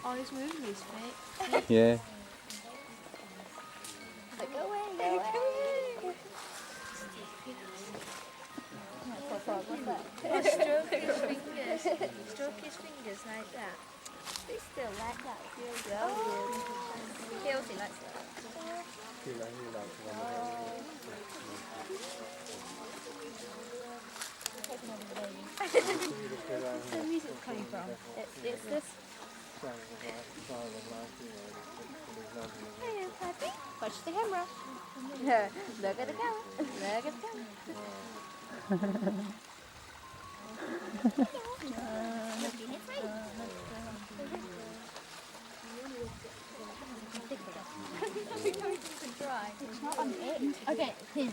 Oh, he's moving his feet. Yeah. Like, go away, go away. What's that? Oh, stroke his fingers. Stroke his fingers like that. They still like that. Kelfin likes that. Where's the music coming from? It's this. Hey, Pappy. Watch the camera. Look at the camera. Look at the camera. Looking at me. It's not on it. Okay, him.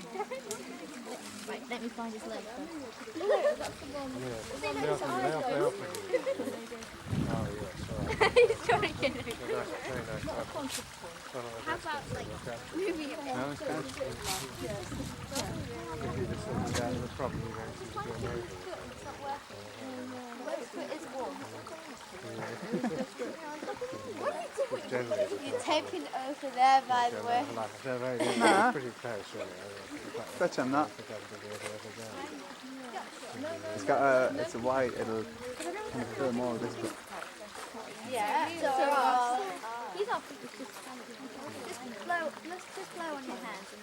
Right, let me find his leg first. No, that's the one. He's trying to get it. How about like moving it? You're taping over there, by the way. Pretty close, better than that. It's got it's a white, it'll kind of fill more of this bit. Yeah, so he's off. Just blow, let's just blow on your hands and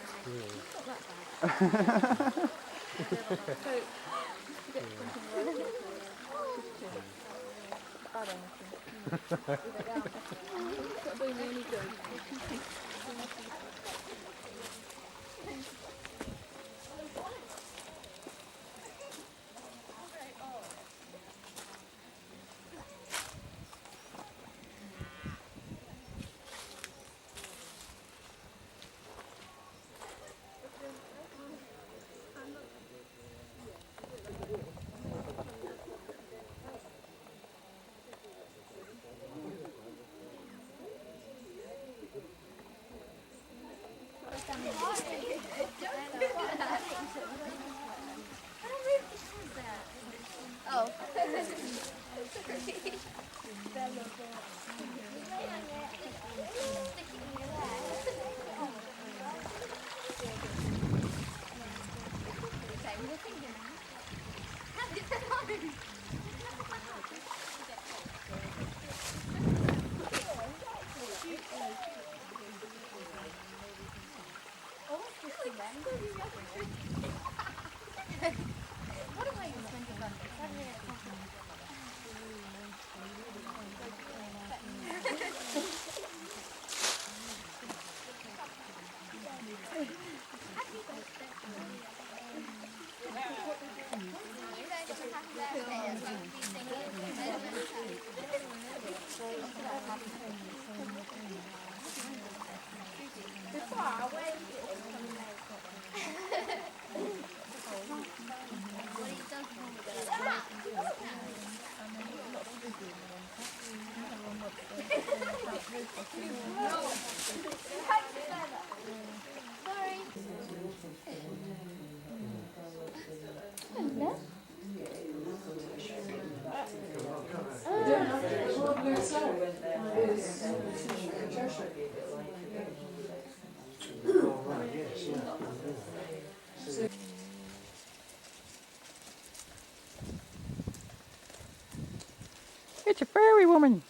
It's a fairy woman.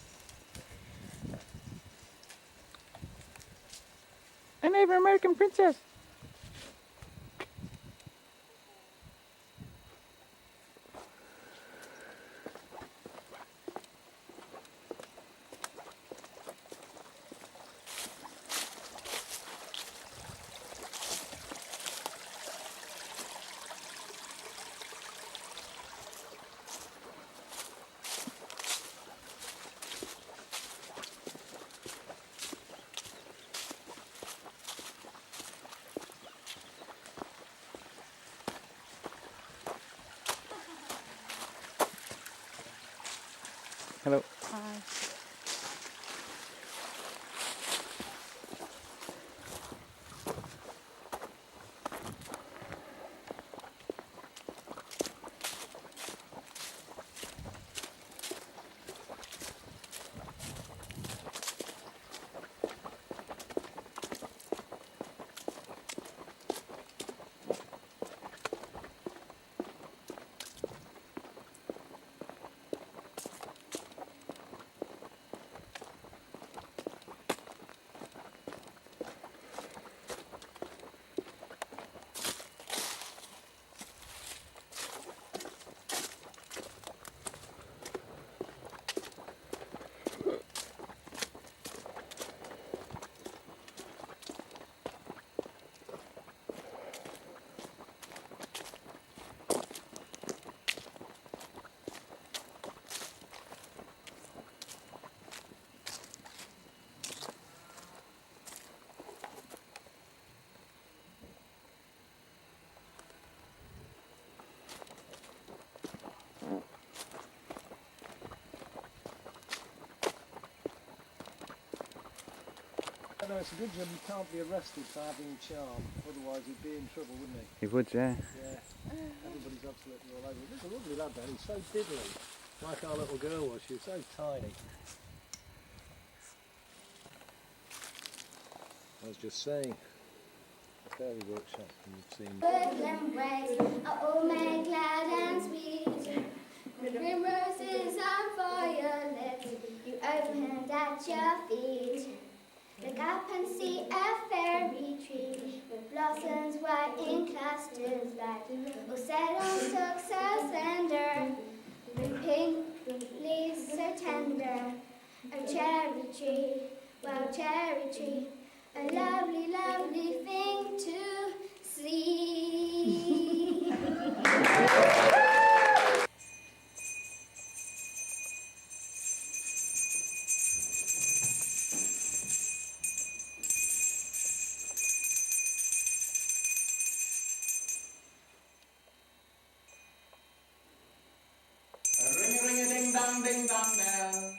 A Native American princess. Hello. Hi. no, it's a good job you can't be arrested for having charm, otherwise he'd be in trouble, wouldn't he? He would, yeah. Yeah, everybody's absolutely all over him. There's a lovely lad there, he's so diddly, like our little girl was, she was so tiny. I was just saying, a fairy workshop, and you've seen... Woodland ways are all made glad and sweet. The primroses and violets you opened at your feet. Look up and see a fairy tree with blossoms white in clusters black, all set on stalks so slender, with pink leaves so tender. Oh, cherry tree, well, cherry tree, a lovely, lovely thing to see. Ring-a-ring-a-ding-dong, ding-dong bell.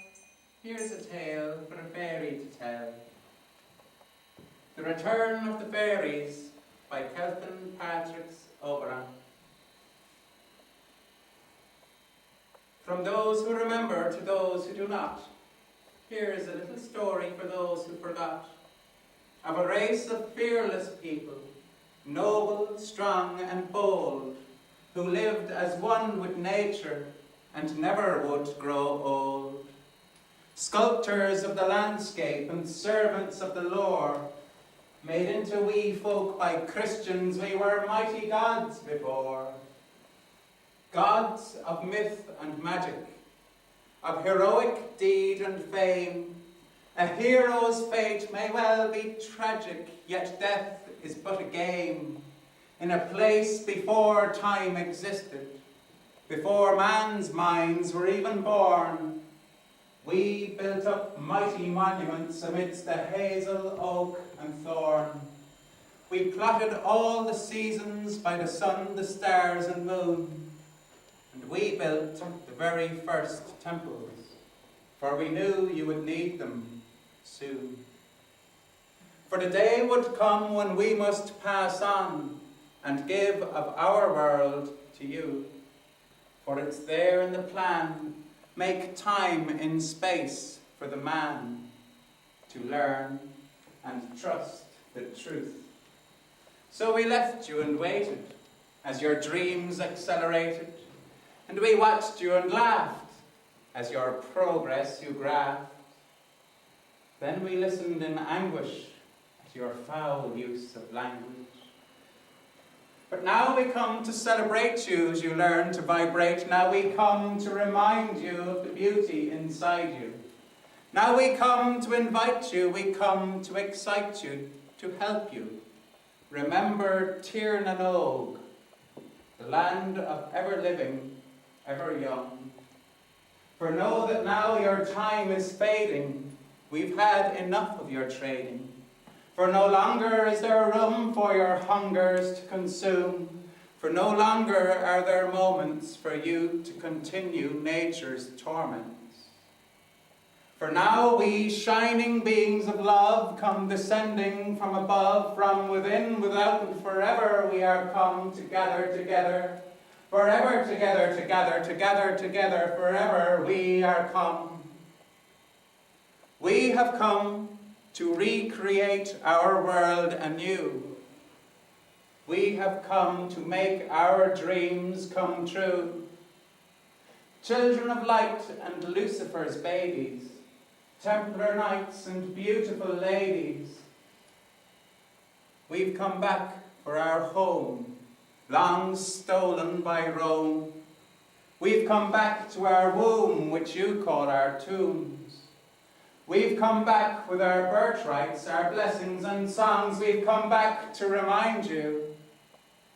Here's a tale for a fairy to tell. The Return of the Faeries by Kelfin Oberon. From those who remember to those who do not, here is a little story for those who forgot, of a race of fearless people, noble, strong, and bold, who lived as one with nature and never would grow old. Sculptors of the landscape and servants of the lore, made into wee folk by Christians, we were mighty gods before. Gods of myth and magic, of heroic deed and fame. A hero's fate may well be tragic, yet death is but a game. In a place before time existed, before man's minds were even born, we built up mighty monuments amidst the hazel, oak, and thorn. We plotted all the seasons by the sun, the stars, and moon. And we built the very first temples, for we knew you would need them soon. For the day would come when we must pass on and give of our world to you. For it's there in the plan, make time in space for the man to learn and trust the truth. So we left you and waited as your dreams accelerated, and we watched you and laughed as your progress you graphed. Then we listened in anguish at your foul use of language. But now we come to celebrate you as you learn to vibrate. Now we come to remind you of the beauty inside you. Now we come to invite you, we come to excite you, to help you. Remember Tir na Nog, the land of ever living, ever young. For know that now your time is fading, we've had enough of your trading. For no longer is there room for your hungers to consume. For no longer are there moments for you to continue nature's torments. For now we shining beings of love come descending from above, from within, without, and forever we are come to gather together. Forever together, together, together, together, forever we are come. We have come to recreate our world anew. We have come to make our dreams come true. Children of light and Lucifer's babies, Templar knights and beautiful ladies, we've come back for our home, long stolen by Rome. We've come back to our womb, which you call our tombs. We've come back with our birthrights, our blessings and songs. We've come back to remind you,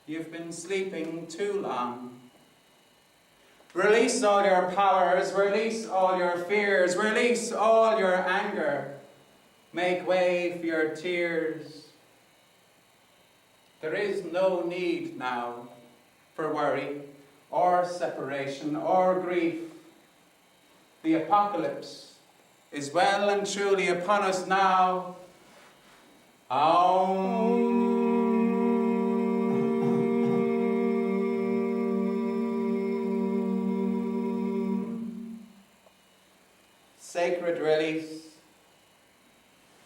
you've been sleeping too long. Release all your powers, release all your fears, release all your anger. Make way for your tears. There is no need now for worry or separation or grief. The apocalypse is well and truly upon us now. Sacred release.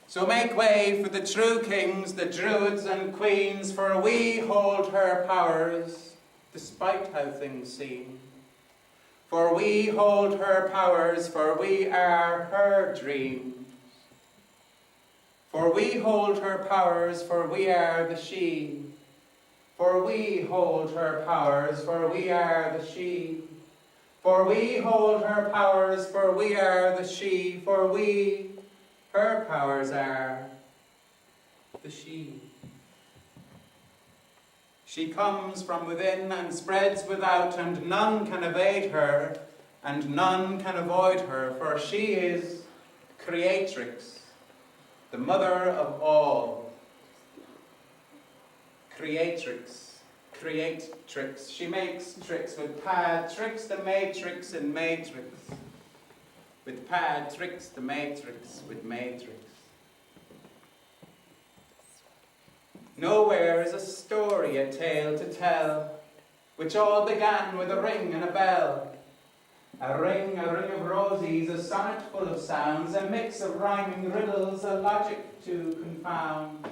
So make way for the true kings, the druids and queens, for we hold her powers, despite how things seem. For we hold her powers, for we are her dreams. For we hold her powers, for we are the she. For we hold her powers, for we are the she. For we hold her powers, for we are the she. For we, her powers are the she. She comes from within and spreads without, and none can evade her, and none can avoid her, for she is creatrix, the mother of all. Creatrix, creatrix. She makes tricks with pad, tricks the matrix in matrix. With pad, tricks the matrix with matrix. Nowhere is a story, a tale to tell, which all began with a ring and a bell. A ring of roses, a sonnet full of sounds, a mix of rhyming riddles, a logic to confound.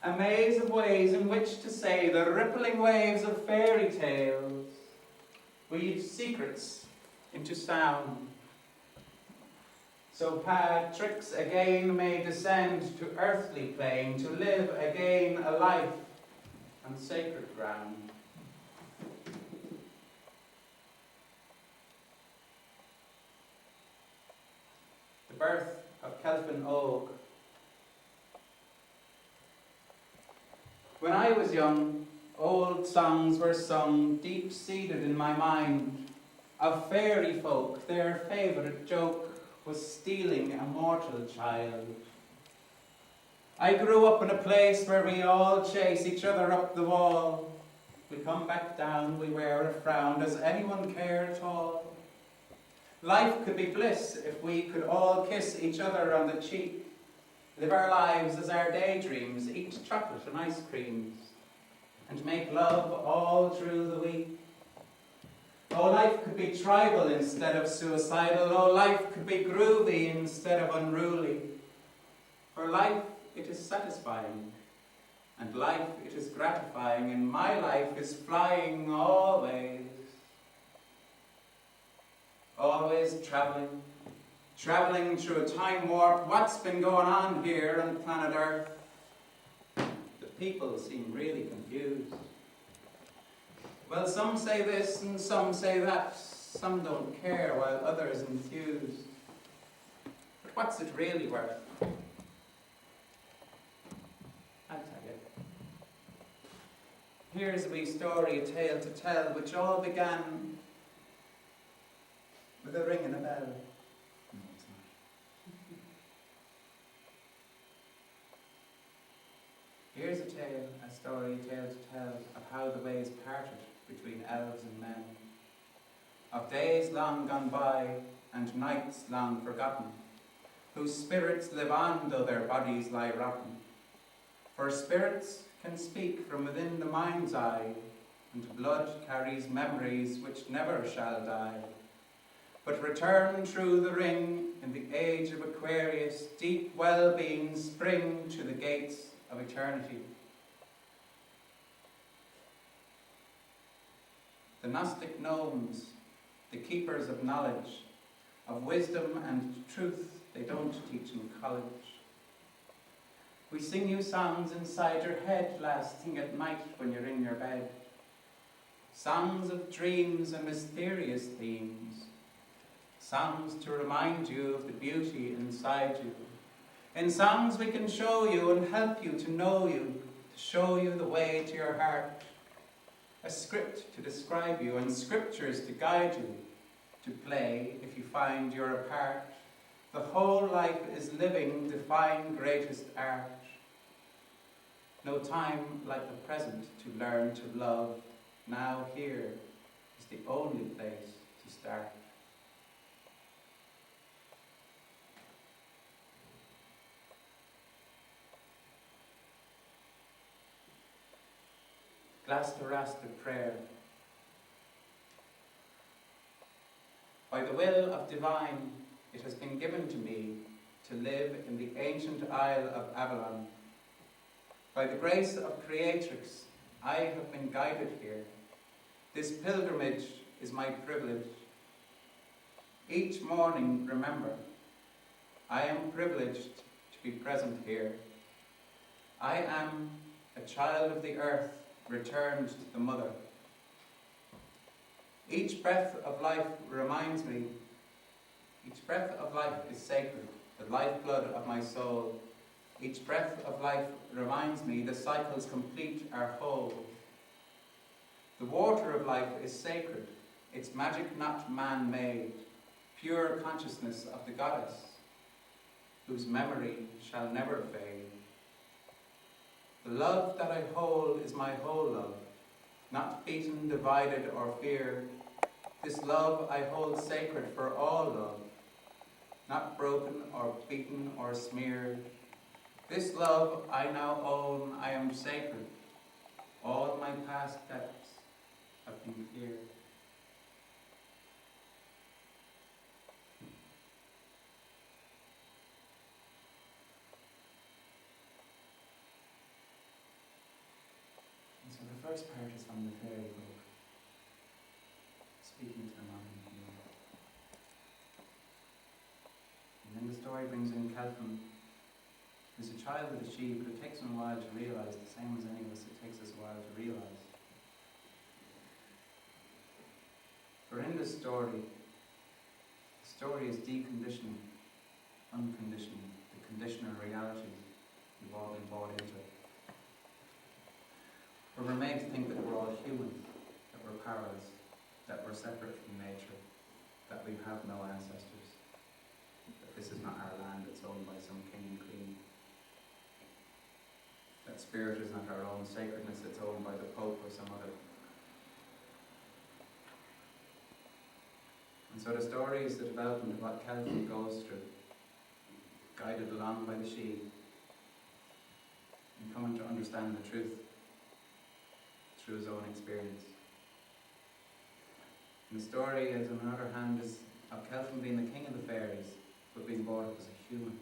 A maze of ways in which to say the rippling waves of fairy tales weave secrets into sound. So pad tricks again may descend to earthly plane, to live again a life on sacred ground. The birth of Kelfin Og. When I was young, old songs were sung, deep-seated in my mind, of fairy folk. Their favourite joke was stealing a mortal child. I grew up in a place where we all chase each other up the wall. We come back down, we wear a frown. Does anyone care at all? Life could be bliss if we could all kiss each other on the cheek, live our lives as our daydreams, eat chocolate and ice creams, and make love all through the week. Oh, life could be tribal instead of suicidal. Oh, life could be groovy instead of unruly. For life, it is satisfying, and life, it is gratifying, and my life is flying always. Always travelling, travelling through a time warp. What's been going on here on planet Earth? The people seem really confused. Well, some say this and some say that. Some don't care while others enthuse. But what's it really worth? I'll tell you. Here's a wee story, a tale to tell, which all began with a ring and a bell. No, it's not. Here's a tale, a story, a tale to tell, of how the ways parted between elves and men, of days long gone by and nights long forgotten, whose spirits live on though their bodies lie rotten. For spirits can speak from within the mind's eye, and blood carries memories which never shall die, but return through the ring in the age of Aquarius, deep well-being spring to the gates of eternity. The Gnostic gnomes, the keepers of knowledge, of wisdom and truth they don't teach in college. We sing you songs inside your head last thing at night when you're in your bed. Songs of dreams and mysterious themes. Songs to remind you of the beauty inside you. In songs we can show you and help you to know you, to show you the way to your heart. A script to describe you and scriptures to guide you, to play if you find you're a part. The whole life is living, define greatest art. No time like the present to learn to love. Now here is the only place to start. glass to rast of prayer. By the will of divine, it has been given to me to live in the ancient isle of Avalon. By the grace of Creatrix, I have been guided here. This pilgrimage is my privilege. Each morning, remember, I am privileged to be present here. I am a child of the earth, returned to the mother. Each breath of life reminds me, each breath of life is sacred, the lifeblood of my soul. Each breath of life reminds me the cycles complete our whole. The water of life is sacred, its magic not man-made, pure consciousness of the goddess, whose memory shall never fade. The love that I hold is my whole love, not beaten, divided, or feared. This love I hold sacred for all love, not broken or beaten or smeared. This love I now own, I am sacred. All my past debts have been cleared. And so the first part is from the fairy book, speaking to the modern human. And then the story brings in Kelfin, who's a child of the sheep, but it takes him a while to realise, the same as any of us, it takes us a while to realise. For in this story, the story is deconditioning, unconditioning, the conditional realities we've all been bought into. We're made to think that we're all human, that we're powerless, that we're separate from nature, that we have no ancestors, that this is not our land, it's owned by some king and queen, that spirit is not our own sacredness, it's owned by the Pope or some other. And so the story is the development of what Kelfin goes through, guided along by the sheep, and coming to understand the truth through his own experience. And the story, as on the other hand, is of Kelfin being the king of the fairies, but being brought up as a human,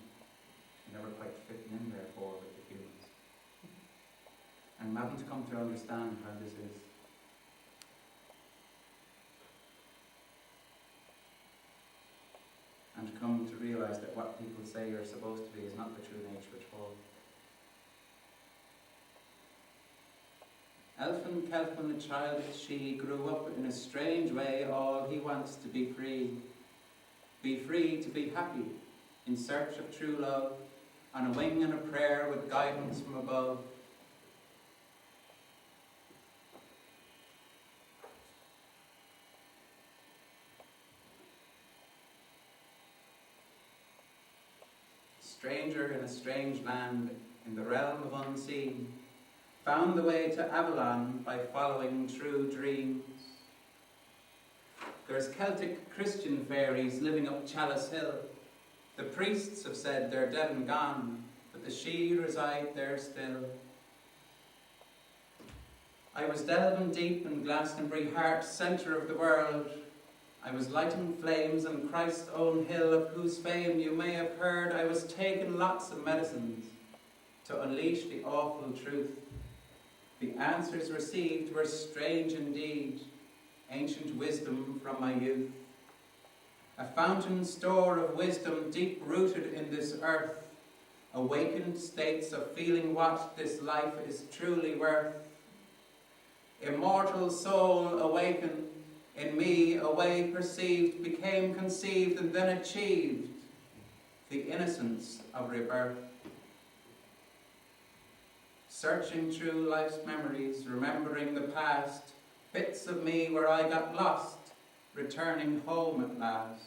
never quite fitting in therefore with the humans. And having to come to understand how this is. And to come to realise that what people say you're supposed to be is not the true nature at all. Elfin Kelfin, a child as she, grew up in a strange way. All he wants to be free to be happy, in search of true love, on a wing and a prayer with guidance from above. Stranger in a strange land, in the realm of unseen, found the way to Avalon by following true dreams. There's Celtic Christian fairies living up Chalice Hill. The priests have said they're dead and gone, but the Sidhe reside there still. I was delving deep in Glastonbury, heart, centre of the world. I was lighting flames on Christ's own hill, of whose fame you may have heard. I was taking lots of medicines to unleash the awful truth. The answers received were strange indeed, ancient wisdom from my youth. A fountain store of wisdom deep-rooted in this earth, awakened states of feeling what this life is truly worth. Immortal soul awakened, in me a way perceived, became conceived and then achieved the innocence of rebirth. Searching through life's memories, remembering the past, bits of me where I got lost, returning home at last.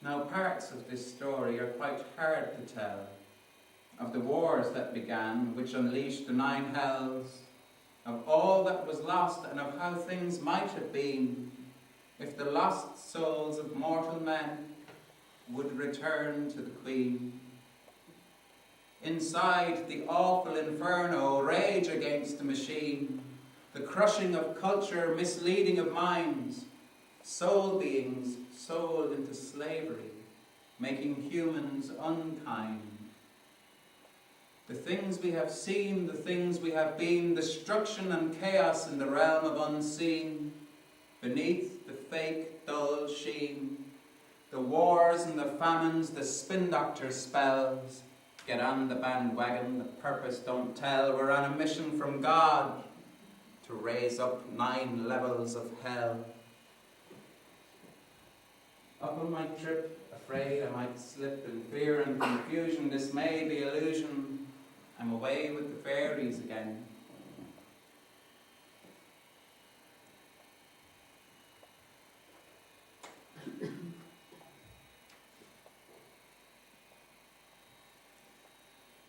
Now parts of this story are quite hard to tell, of the wars that began, which unleashed the 9 hells, of all that was lost and of how things might have been if the lost souls of mortal men would return to the Queen. Inside the awful inferno, rage against the machine, the crushing of culture, misleading of minds, soul beings sold into slavery, making humans unkind. The things we have seen, the things we have been, destruction and chaos in the realm of unseen, beneath the fake dull sheen, the wars and the famines, the spin doctor spells. Get on the bandwagon, the purpose don't tell. We're on a mission from God to raise up 9 levels of hell. Up on my trip, afraid I might slip in fear and confusion, dismay the illusion. I'm away with the Faeries again.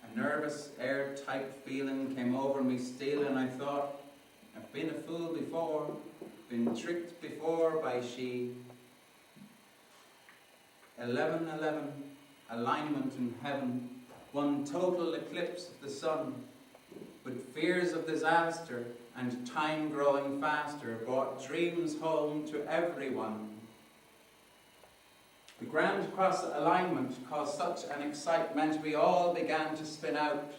A nervous, airtight feeling came over me still, and I thought, I've been a fool before, been tricked before by she. 11:11, alignment in heaven, one total eclipse of the sun, with fears of disaster and time growing faster, brought dreams home to everyone. The Grand Cross alignment caused such an excitement we all began to spin out.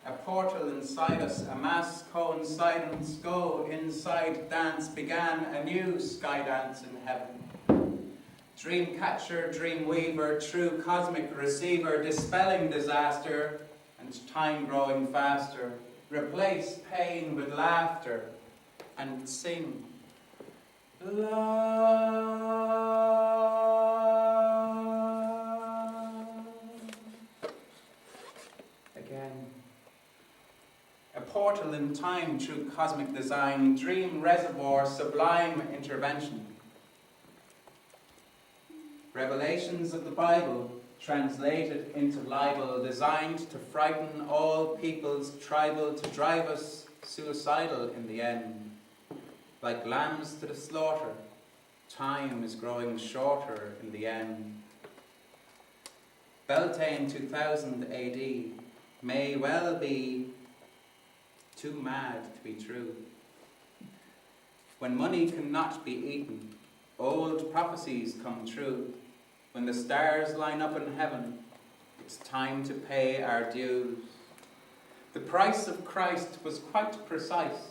A portal inside us, a mass coincidence, go inside dance, began a new sky dance in heaven. Dream catcher, dream weaver, true cosmic receiver, dispelling disaster and time growing faster. Replace pain with laughter and sing. Love. Again. A portal in time, true cosmic design, dream reservoir, sublime intervention. Revelations of the Bible, translated into libel, designed to frighten all peoples, tribal, to drive us suicidal in the end. Like lambs to the slaughter, time is growing shorter in the end. Beltane 2000 AD may well be too mad to be true. When money cannot be eaten, old prophecies come true. When the stars line up in heaven, it's time to pay our dues. The price of Christ was quite precise.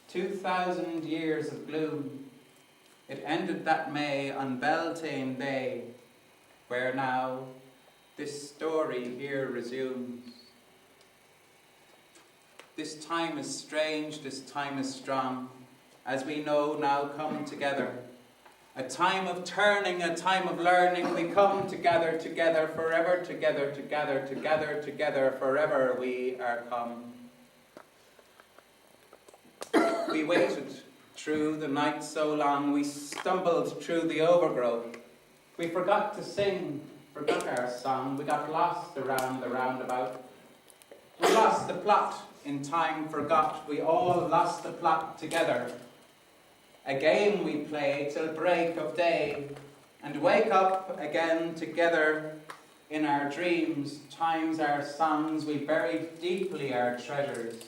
2,000 years of gloom. It ended that May on Beltane Day, where now this story here resumes. This time is strange, this time is strong, as we know now come together. A time of turning, a time of learning, we come together, together, forever, together, together, together, together, forever we are come. We waited through the night so long, we stumbled through the overgrowth. We forgot to sing, forgot our song, we got lost around the roundabout. We lost the plot, in time forgot, we all lost the plot together. A game we play till break of day, and wake up again together in our dreams, times our songs, we buried deeply our treasures.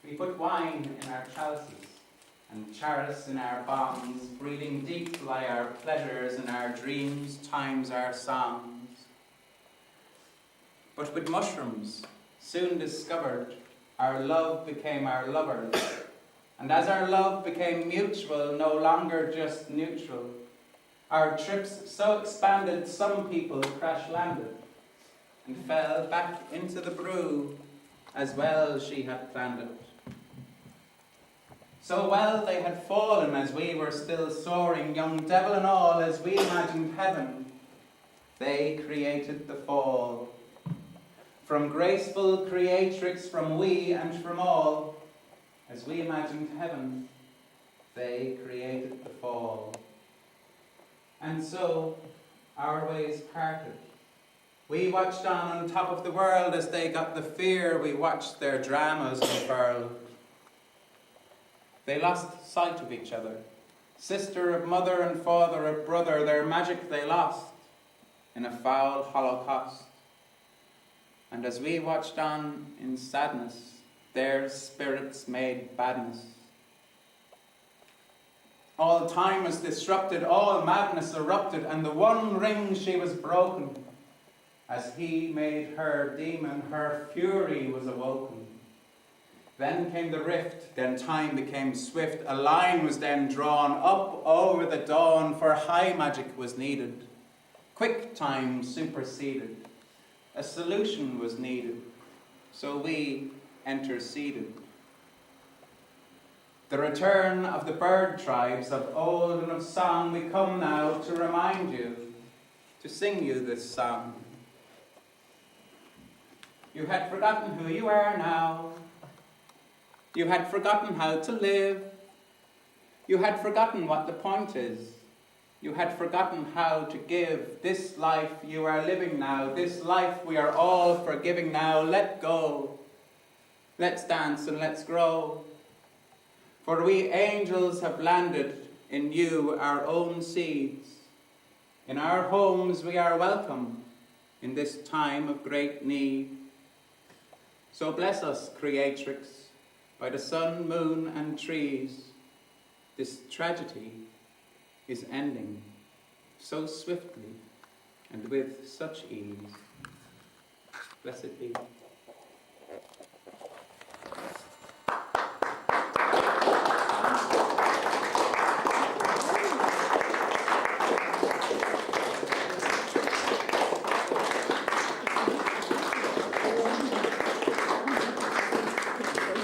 We put wine in our chalices, and chalice in our bombs, breathing deep lie our pleasures in our dreams, times our songs. But with mushrooms, soon discovered, our love became our lovers. And as our love became mutual, no longer just neutral, our trips so expanded some people crash-landed and fell back into the brew as well she had planned it. So well they had fallen as we were still soaring, young devil and all, as we imagined heaven, they created the fall. From graceful creatrix, from we and from all, as we imagined heaven, they created the fall. And so, our ways parted. We watched on top of the world as they got the fear, we watched their dramas unfurled. They lost sight of each other. Sister of mother and father of brother, their magic they lost in a foul holocaust. And as we watched on in sadness, their spirits made badness. All time was disrupted, all madness erupted, and the one ring she was broken. As he made her demon, her fury was awoken. Then came the rift, then time became swift. A line was then drawn up over the dawn, for high magic was needed. Quick time superseded. A solution was needed, so we interceded. The return of the bird tribes of old and of song, we come now to remind you, to sing you this song. You had forgotten who you are now. You had forgotten how to live. You had forgotten what the point is. You had forgotten how to give. This life you are living now, this life we are all forgiving now. Let go. Let's dance and let's grow. For we angels have landed in you, our own seeds. In our homes we are welcome in this time of great need. So bless us, Creatrix, by the sun, moon, and trees. This tragedy is ending so swiftly and with such ease. Blessed be.